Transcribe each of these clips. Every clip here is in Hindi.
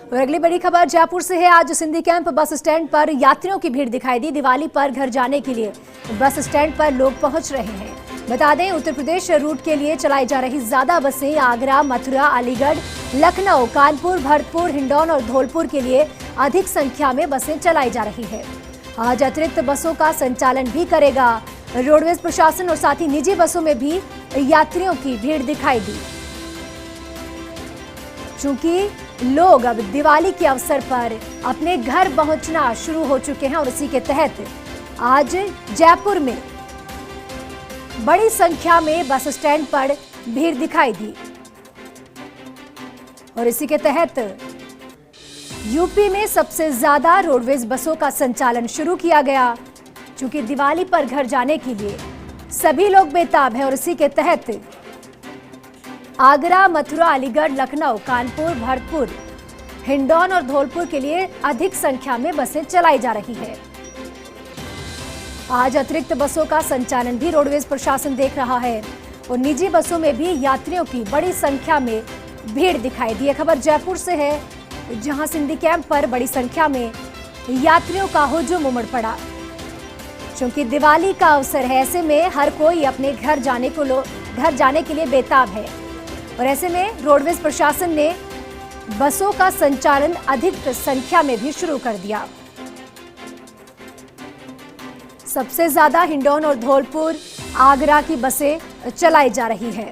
और अगली बड़ी खबर जयपुर से है। आज सिंधी कैंप बस स्टैंड पर यात्रियों की भीड़ दिखाई दी। दिवाली पर घर जाने के लिए बस स्टैंड पर लोग पहुंच रहे हैं। बता दें, उत्तर प्रदेश रूट के लिए चलाई जा रही ज्यादा बसें आगरा, मथुरा, अलीगढ़, लखनऊ, कानपुर, भरतपुर, हिंडौन और धौलपुर के लिए अधिक संख्या में बसें चलाई जा रही है। आज अतिरिक्त बसों का संचालन भी करेगा रोडवेज प्रशासन और साथ ही निजी बसों में भी यात्रियों की भीड़ दिखाई दी। चूंकि लोग अब दिवाली के अवसर पर अपने घर पहुंचना शुरू हो चुके हैं और इसी के तहत आज जयपुर में बड़ी संख्या में बस स्टैंड पर भीड़ दिखाई दी। और इसी के तहत यूपी में सबसे ज्यादा रोडवेज बसों का संचालन शुरू किया गया। चूंकि दिवाली पर घर जाने के लिए सभी लोग बेताब हैं और इसी के तहत आगरा, मथुरा, अलीगढ़, लखनऊ, कानपुर, भरतपुर, हिंडौन और धौलपुर के लिए अधिक संख्या में बसें चलाई जा रही है। आज अतिरिक्त बसों का संचालन भी रोडवेज प्रशासन देख रहा है और निजी बसों में भी यात्रियों की बड़ी संख्या में भीड़ दिखाई दी। खबर जयपुर से है, जहां सिंधी कैंप पर बड़ी संख्या में यात्रियों का हुजूम उमड़ पड़ा। क्योंकि दिवाली का अवसर है, ऐसे में हर कोई अपने घर जाने के लिए बेताब है और ऐसे में रोडवेज प्रशासन ने बसों का संचालन अधिक संख्या में भी शुरू कर दिया। सबसे ज्यादा हिंडौन और धौलपुर, आगरा की बसें चलाई जा रही है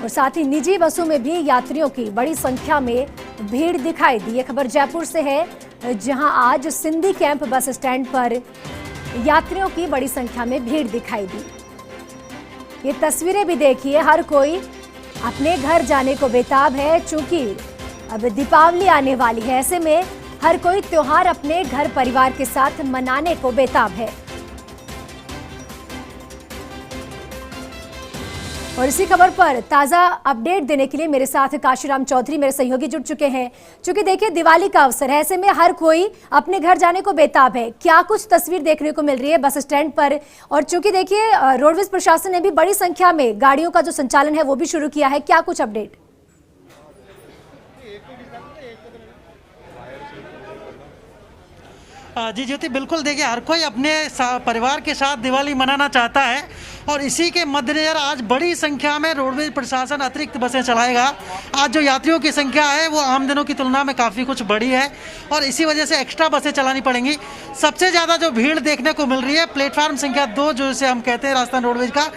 और साथ ही निजी बसों में भी यात्रियों की बड़ी संख्या में भीड़ दिखाई दी। ये खबर जयपुर से है, जहां आज सिंधी कैंप बस स्टैंड पर यात्रियों की बड़ी संख्या में भीड़ दिखाई दी। ये तस्वीरें भी देखिए, हर कोई अपने घर जाने को बेताब है। चूंकि अब दीपावली आने वाली है, ऐसे में हर कोई त्योहार अपने घर परिवार के साथ मनाने को बेताब है। और इसी खबर पर ताजा अपडेट देने के लिए मेरे साथ काशीराम चौधरी मेरे सहयोगी जुड़ चुके हैं। क्योंकि देखिए, दिवाली का अवसर है, ऐसे में हर कोई अपने घर जाने को बेताब है। क्या कुछ तस्वीर देखने को मिल रही है बस स्टैंड पर? और चूंकि देखिए, रोडवेज प्रशासन ने भी बड़ी संख्या में गाड़ियों का जो संचालन है वो भी शुरू किया है। क्या कुछ अपडेट? जी ज्योति, बिल्कुल देखिए, हर कोई अपने परिवार के साथ दिवाली मनाना चाहता है और इसी के मद्देनजर आज बड़ी संख्या में रोडवेज प्रशासन अतिरिक्त बसें चलाएगा। आज जो यात्रियों की संख्या है वो आम दिनों की तुलना में काफ़ी कुछ बड़ी है और इसी वजह से एक्स्ट्रा बसें चलानी पड़ेंगी। सबसे ज़्यादा जो भीड़ देखने को मिल रही है प्लेटफार्म संख्या 2, जो इसे हम कहते हैं राजस्थान रोडवेज का,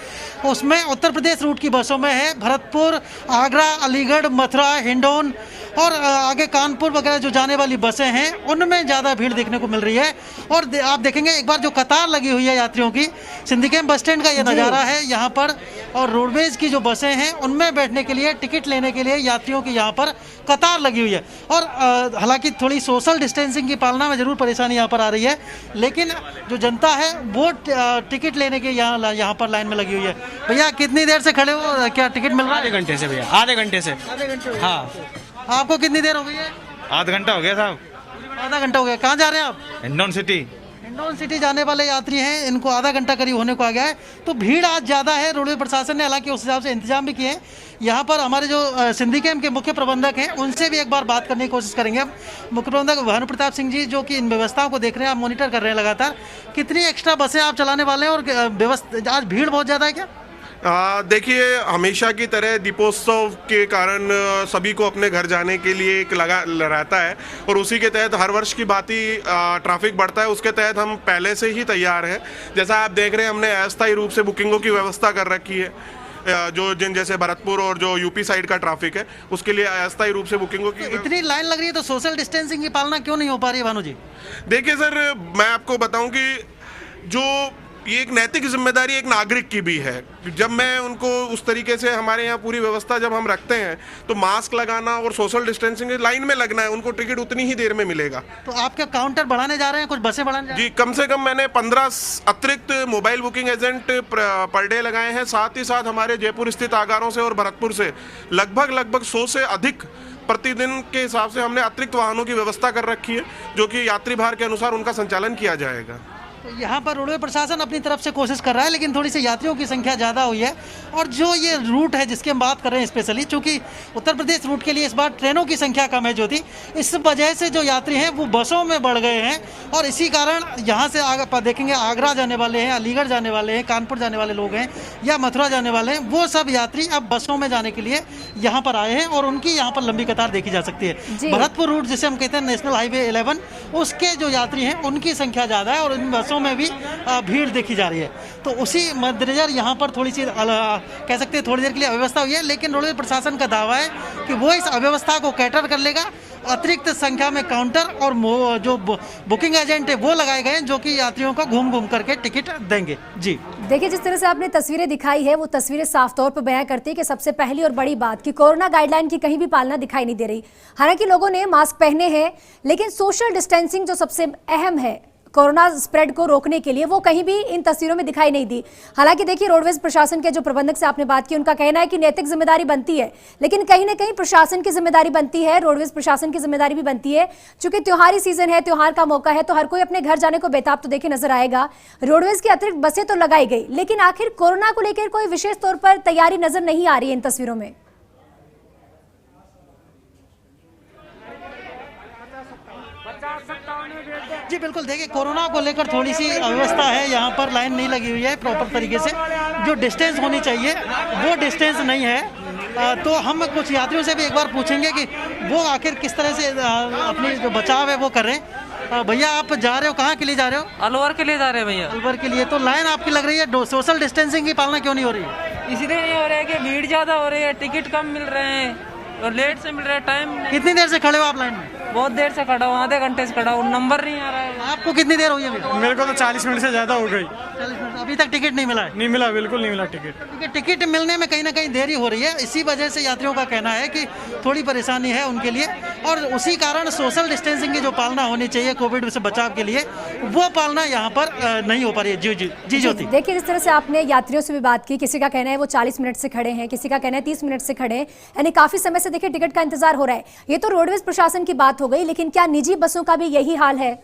उसमें उत्तर प्रदेश रूट की बसों में है। भरतपुर, आगरा, अलीगढ़, मथुरा, हिंडौन और आगे कानपुर वगैरह जो जाने वाली बसें हैं उनमें ज़्यादा भीड़ देखने को मिल रही है। और आप देखेंगे एक बार जो कतार लगी हुई है यात्रियों की, सिंधी कैंप बस स्टैंड का ये नज़ारा है यहाँ पर। और रोडवेज की जो बसें हैं उनमें बैठने के लिए, टिकट लेने के लिए यात्रियों की यहाँ पर कतार लगी हुई है। और हालांकि थोड़ी सोशल डिस्टेंसिंग की पालना में ज़रूर परेशानी यहाँ पर आ रही है, लेकिन जो जनता है वो टिकट लेने के यहाँ पर लाइन में लगी हुई है। भैया, कितनी देर से खड़े हो? क्या टिकट मिल रहा है? आधे घंटे से भैया, आधे घंटे से। हाँ। आपको कितनी देर हो गई है? आधा घंटा हो गया साहब। आधा घंटा हो गया। कहाँ जा रहे हैं आप? हिंडौन सिटी। हिंडौन सिटी जाने वाले यात्री हैं, इनको आधा घंटा करीब होने को आ गया है। तो भीड़ आज ज़्यादा है। रोडवेज प्रशासन ने हालांकि उस हिसाब से इंतजाम भी किए हैं। यहाँ पर हमारे जो सिंधी कैंप के मुख्य प्रबंधक हैं उनसे भी एक बार बात करने की कोशिश करेंगे। अब मुख्य प्रबंधक भानु प्रताप सिंह जी, जो कि इन व्यवस्थाओं को देख रहे हैं, आप मॉनिटर कर रहे हैं लगातार, कितनी एक्स्ट्रा बसें आप चलाने वाले हैं और व्यवस्था आज भीड़ बहुत ज़्यादा है क्या? देखिए, हमेशा की तरह दीपोत्सव के कारण सभी को अपने घर जाने के लिए एक लगा रहता है और उसी के तहत हर वर्ष की भांति ट्रैफिक बढ़ता है। उसके तहत हम पहले से ही तैयार हैं। जैसा आप देख रहे हैं, हमने अस्थायी रूप से बुकिंगों की व्यवस्था कर रखी है। जो जैसे भरतपुर और जो यूपी साइड का ट्रैफिक है उसके लिए अस्थायी रूप से बुकिंगों की इतनी लाइन लग रही है, तो सोशल डिस्टेंसिंग की पालना क्यों नहीं हो पा रही है भानु जी? देखिए सर, मैं आपको बताऊं कि जो ये एक नैतिक जिम्मेदारी एक नागरिक की भी है। जब मैं उनको उस तरीके से, हमारे यहाँ पूरी व्यवस्था जब हम रखते हैं तो मास्क लगाना और सोशल डिस्टेंसिंग, लाइन में लगना है, उनको टिकट उतनी ही देर में मिलेगा। तो आपके काउंटर बढ़ाने जा रहे हैं, कुछ बसें बढ़ाने जा रहे हैं? जी, कम से कम मैंने 15 अतिरिक्त mobile booking agent per day लगाए हैं। साथ ही साथ हमारे जयपुर स्थित आगारों से और भरतपुर से लगभग 100 से अधिक प्रतिदिन के हिसाब से हमने अतिरिक्त वाहनों की व्यवस्था कर रखी है, जो कि यात्री भार के अनुसार उनका संचालन किया जाएगा। तो यहाँ पर रोडवे प्रशासन अपनी तरफ से कोशिश कर रहा है, लेकिन थोड़ी सी यात्रियों की संख्या ज़्यादा हुई है। और जो ये रूट है जिसकी हम बात कर रहे हैं स्पेशली, चूँकि उत्तर प्रदेश रूट के लिए इस बार ट्रेनों की संख्या कम है जो थी, इस वजह से जो यात्री हैं वो बसों में बढ़ गए हैं। और इसी कारण यहाँ से आगे देखेंगे आगरा जाने वाले हैं, अलीगढ़ जाने वाले हैं, कानपुर जाने वाले लोग हैं या मथुरा जाने वाले हैं, वो सब यात्री अब बसों में जाने के लिए यहाँ पर आए हैं और उनकी यहाँ पर लंबी कतार देखी जा सकती है। भरतपुर रूट जिसे हम कहते हैं नेशनल हाईवे 11, उसके जो यात्री हैं उनकी संख्या ज़्यादा है और इन बसों में भी भीड़ देखी जा रही है। तो उसी मद्देनजर यहाँ पर थोड़ी सी कह सकते हैं थोड़ी देर के लिए अव्यवस्था हुई है, लेकिन रोडवे प्रशासन का दावा है कि वो इस अव्यवस्था को कैटर कर लेगा। अतिरिक्त संख्या में काउंटर और जो बुकिंग एजेंट है वो लगाए गए हैं जो कि यात्रियों को घूम घूम करके टिकट देंगे। जी देखिए, जिस तरह से आपने तस्वीरें दिखाई है वो तस्वीरें साफ तौर पर बयां करती है कि सबसे पहली और बड़ी बात कि कोरोना गाइडलाइन की कहीं भी पालना दिखाई नहीं दे रही। हालांकि लोगों ने मास्क पहने हैं, लेकिन सोशल डिस्टेंसिंग जो सबसे अहम है कोरोना स्प्रेड को रोकने के लिए, वो कहीं भी इन तस्वीरों में दिखाई नहीं दी। हालांकि देखिए, रोडवेज प्रशासन के जो प्रबंधक से आपने बात की, उनका कहना है कि नैतिक जिम्मेदारी बनती है, लेकिन कहीं ना कहीं प्रशासन की जिम्मेदारी बनती है, रोडवेज प्रशासन की जिम्मेदारी भी बनती है। चूंकि त्योहारी सीजन है, त्योहार का मौका है, तो हर कोई अपने घर जाने को बेताब तो देखिए नजर आएगा। रोडवेज की अतिरिक्त बसें तो लगाई गई, लेकिन आखिर कोरोना को लेकर कोई विशेष तौर पर तैयारी नजर नहीं आ रही है इन तस्वीरों में। जी बिल्कुल, देखिए कोरोना को लेकर थोड़ी सी अव्यवस्था है, यहाँ पर लाइन नहीं लगी हुई है प्रॉपर तरीके से। जो डिस्टेंस होनी चाहिए वो डिस्टेंस नहीं है। तो हम कुछ यात्रियों से भी एक बार पूछेंगे कि वो आखिर किस तरह से अपनी जो बचाव है वो कर रहे हैं। भैया आप जा रहे हो, कहाँ के लिए जा रहे हो? अलवर के लिए जा रहे हैं भैया। अलवर के लिए, तो लाइन आपकी लग रही है, सोशल डिस्टेंसिंग की पालना क्यों नहीं हो रही है? इसलिए नहीं हो रहा है कि भीड़ ज्यादा हो रही है, टिकट कम मिल रहे हैं और लेट से मिल रहा है। टाइम कितनी देर से खड़े हो आप लाइन में? बहुत देर से खड़ा हूँ, आधे घंटे से खड़ा हूँ, नंबर नहीं आ रहा है। आपको कितनी देर हुई है अभी? मेरे को तो 40 मिनट से ज़्यादा हो गई। 40 मिनट, अभी तक टिकट नहीं मिला है? नहीं मिला, बिल्कुल नहीं मिला टिकट। क्योंकि टिकट मिलने में कहीं ना कहीं देरी हो रही है, इसी वजह से यात्रियों का कहना है कि थोड़ी परेशानी है उनके लिए। और उसी कारण सोशल डिस्टेंसिंग की जो पालना होनी चाहिए कोविड से बचाव के लिए, वो पालना यहाँ पर नहीं हो पा रही है। जी ज्योति, देखिए, जिस तरह से आपने यात्रियों से भी बात की, किसी का कहना है वो 40 मिनट से खड़े हैं, किसी का कहना है 30 मिनट से खड़े हैं, यानी काफी समय से देखिए टिकट का इंतजार हो रहा है। ये तो रोडवेज प्रशासन की बात हो गई, लेकिन क्या निजी बसों का भी यही हाल है?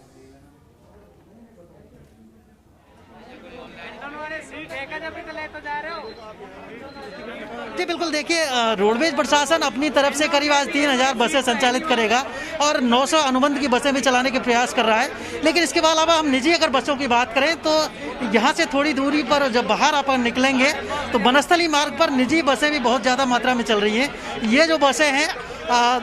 जी बिल्कुल, देखिए रोडवेज प्रशासन अपनी तरफ से करीब आज 3000 बसें संचालित करेगा और 900 अनुबंध की बसें भी चलाने के प्रयास कर रहा है। लेकिन इसके अलावा हम निजी अगर बसों की बात करें तो यहाँ से थोड़ी दूरी पर जब बाहर आप निकलेंगे तो बनस्थली मार्ग पर निजी बसें भी बहुत ज़्यादा मात्रा में चल रही हैं। ये जो बसें हैं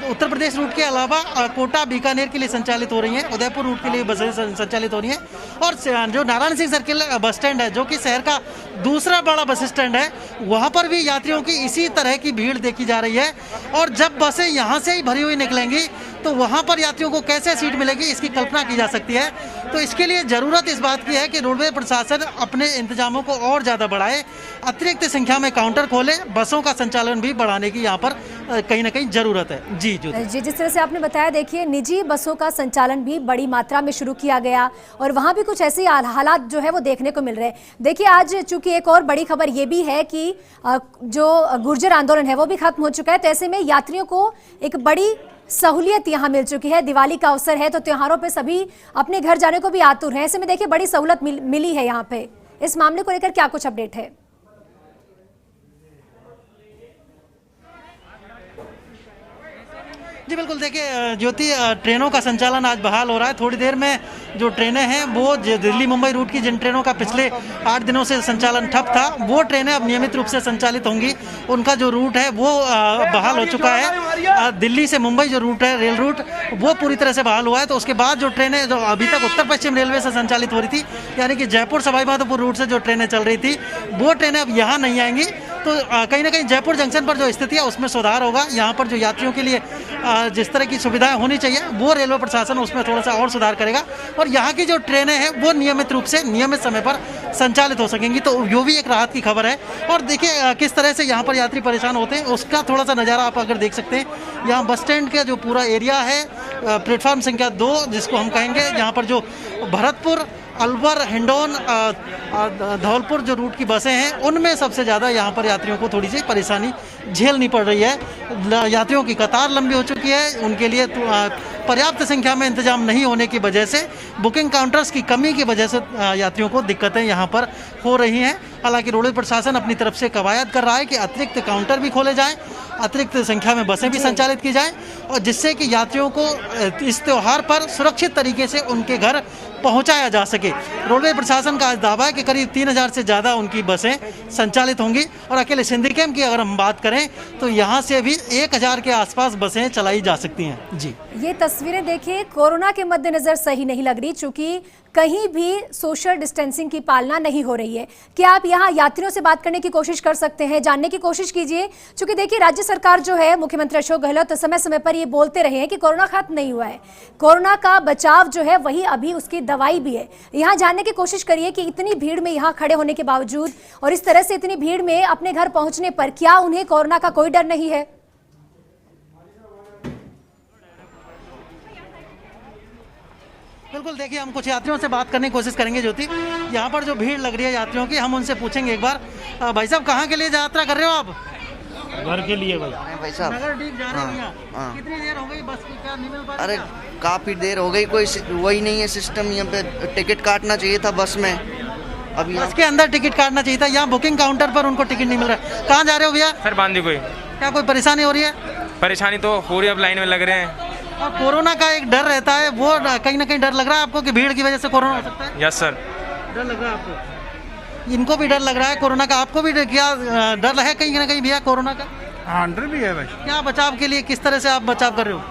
उत्तर प्रदेश रूट के अलावा कोटा बीकानेर के लिए संचालित हो रही हैं, उदयपुर रूट के लिए बसें संचालित हो रही हैं। और जो Narayan Singh circle bus stand है, जो कि शहर का दूसरा बड़ा बस स्टैंड है, वहाँ पर भी यात्रियों की इसी तरह की भीड़ देखी जा रही है। और जब बसें यहाँ से ही भरी हुई निकलेंगी तो वहाँ पर यात्रियों को कैसे सीट मिलेगी, इसकी कल्पना की जा सकती है। तो इसके लिए ज़रूरत इस बात की है कि रोडवे प्रशासन अपने इंतजामों को और ज़्यादा बढ़ाए, अतिरिक्त संख्या में काउंटर खोले, बसों का संचालन भी बढ़ाने की यहाँ पर कहीं ना कहीं ज़रूरत है। जी जिस तरह से आपने बताया, देखिए निजी बसों का संचालन भी बड़ी मात्रा में शुरू किया गया और वहाँ भी कुछ ऐसे हालात जो है वो देखने को मिल रहे हैं। देखिए, आज चूंकि एक और बड़ी खबर ये भी है कि जो गुर्जर आंदोलन है वो भी खत्म हो चुका है, तो ऐसे में यात्रियों को एक बड़ी सहूलियत यहाँ मिल चुकी है। दिवाली का अवसर है तो त्योहारों पे सभी अपने घर जाने को भी आतुर हैं। ऐसे में देखिए बड़ी सहूलत मिली है यहाँ पे। इस मामले को लेकर क्या कुछ अपडेट है? जी बिल्कुल, देखिए ज्योति, ट्रेनों का संचालन आज बहाल हो रहा है। थोड़ी देर में जो ट्रेनें हैं वो दिल्ली मुंबई रूट की जिन ट्रेनों का पिछले 8 दिनों से संचालन ठप था, वो ट्रेनें अब नियमित रूप से संचालित होंगी। उनका जो रूट है वो बहाल हो चुका है। दिल्ली से मुंबई जो रूट है, रेल रूट, वो पूरी तरह से बहाल हुआ है। तो उसके बाद जो ट्रेनें जो अभी तक उत्तर पश्चिम रेलवे से संचालित हो रही थी, यानी कि जयपुर सवाई माधोपुर रूट से जो ट्रेनें चल रही थी, वो ट्रेनें अब यहाँ नहीं आएंगी। तो कहीं ना कहीं जयपुर जंक्शन पर जो स्थिति है उसमें सुधार होगा। यहाँ पर जो यात्रियों के लिए जिस तरह की सुविधाएं होनी चाहिए वो रेलवे प्रशासन उसमें थोड़ा सा और सुधार करेगा और यहाँ की जो ट्रेनें हैं वो नियमित रूप से नियमित समय पर संचालित हो सकेंगी। तो ये भी एक राहत की खबर है। और देखिए किस तरह से यहाँ पर यात्री परेशान होते हैं उसका थोड़ा सा नज़ारा आप अगर देख सकते हैं। यहाँ बस स्टैंड का जो पूरा एरिया है, प्लेटफॉर्म संख्या 2 जिसको हम कहेंगे, यहाँ पर जो भरतपुर अलवर, हिंडौन, धौलपुर जो रूट की बसें हैं उनमें सबसे ज़्यादा यहाँ पर यात्रियों को थोड़ी सी परेशानी झेलनी पड़ रही है। यात्रियों की कतार लंबी हो चुकी है, उनके लिए पर्याप्त संख्या में इंतजाम नहीं होने की वजह से, बुकिंग काउंटर्स की कमी की वजह से यात्रियों को दिक्कतें यहाँ पर हो रही हैं। हालांकि रोडवेज प्रशासन अपनी तरफ से कवायद कर रहा है कि अतिरिक्त काउंटर भी खोले जाएं, अतिरिक्त संख्या में बसें भी संचालित की जाएं, और जिससे कि यात्रियों को इस त्यौहार पर सुरक्षित तरीके से उनके घर पहुंचाया जा सके। रोडवेज प्रशासन का आज दावा है कि करीब 3000 से ज़्यादा उनकी बसें संचालित होंगी, और अकेले सिंधिकेम की अगर हम बात करें तो यहाँ से भी 1000 के आसपास बसें चलाई जा सकती हैं। जी, ये तस्वीरें देखिए कोरोना के मद्देनजर सही नहीं लग रही, चूंकि कहीं भी सोशल डिस्टेंसिंग की पालना नहीं हो रही है। क्या आप यहाँ यात्रियों से बात करने की कोशिश कर सकते हैं, जानने की कोशिश कीजिए, क्योंकि देखिए राज्य सरकार जो है, मुख्यमंत्री अशोक गहलोत समय समय पर ये बोलते रहे हैं कि कोरोना खत्म नहीं हुआ है, कोरोना का बचाव जो है वही अभी उसकी दवाई भी है। यहाँ जानने की कोशिश करिए कि इतनी भीड़ में यहाँ खड़े होने के बावजूद और इस तरह से इतनी भीड़ में अपने घर पहुंचने पर क्या उन्हें कोरोना का कोई डर नहीं है? बिल्कुल, देखिए हम कुछ यात्रियों से बात करने की कोशिश करेंगे। ज्योति, यहाँ पर जो भीड़ लग रही है यात्रियों की, हम उनसे पूछेंगे एक बार। भाई साहब, कहाँ के लिए यात्रा कर रहे हो आप? घर के लिए भाई। भाई साहब, नगर डीप जा रहे हैं। हाँ। कितनी देर हो गई बस की, क्या नहीं मिल पा रही? अरे काफ़ी देर हो गई, कोई वही नहीं है सिस्टम। यहाँ पे टिकट काटना चाहिए था बस में, अभी बस के अंदर टिकट काटना चाहिए था, यहाँ बुकिंग काउंटर पर उनको टिकट नहीं मिल रहा है। कहाँ जा रहे हो भैया? सर बांदी कोई क्या कोई परेशानी हो रही है? परेशानी तो हो रही है, अब लाइन में लग रहे हैं। और कोरोना का एक डर रहता है, वो कहीं ना कहीं डर लग रहा है आपको कि भीड़ की वजह से कोरोना हो सकता है? Yes sir. डर लग रहा है आपको? इनको भी डर लग रहा है कोरोना का, आपको भी क्या डर है कहीं ना कहीं भैया कोरोना का? हाँ, डर भी है भाई। क्या बचाव के लिए, किस तरह से आप बचाव कर रहे हो?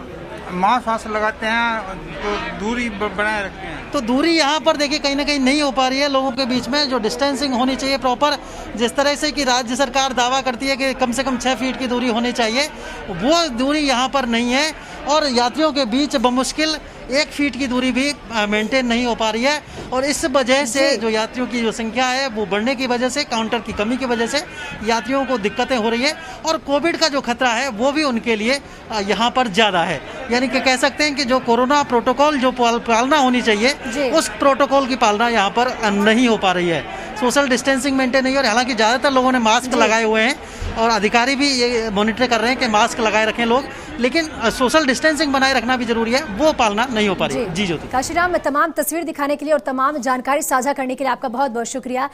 मास्क वास्क लगाते हैं तो दूरी बनाए रखते हैं। तो दूरी यहाँ पर देखिए कहीं ना कहीं नहीं हो पा रही है लोगों के बीच में, जो डिस्टेंसिंग होनी चाहिए प्रॉपर, जिस तरह से कि राज्य सरकार दावा करती है कि कम से कम 6 फीट की दूरी होनी चाहिए, वो दूरी यहाँ पर नहीं है, और यात्रियों के बीच बमुश्किल 1 फीट की दूरी भी मेंटेन नहीं हो पा रही है। और इस वजह से जो यात्रियों की जो संख्या है वो बढ़ने की वजह से, काउंटर की कमी की वजह से यात्रियों को दिक्कतें हो रही है, और कोविड का जो खतरा है वो भी उनके लिए यहाँ पर ज़्यादा है। यानी कि कह सकते हैं कि जो कोरोना प्रोटोकॉल जो पालना होनी चाहिए, उस प्रोटोकॉल की पालना यहाँ पर नहीं हो पा रही है। सोशल डिस्टेंसिंग मेंटेन नहीं हो रही, हालांकि ज़्यादातर लोगों ने मास्क लगाए हुए हैं और अधिकारी भी ये मॉनिटर कर रहे हैं कि मास्क लगाए रखें लोग, लेकिन सोशल डिस्टेंसिंग बनाए रखना भी जरूरी है, वो पालना नहीं हो पा रही है। जी ज्योति। काशीराम, तमाम तस्वीर दिखाने के लिए और तमाम जानकारी साझा करने के लिए आपका बहुत बहुत शुक्रिया।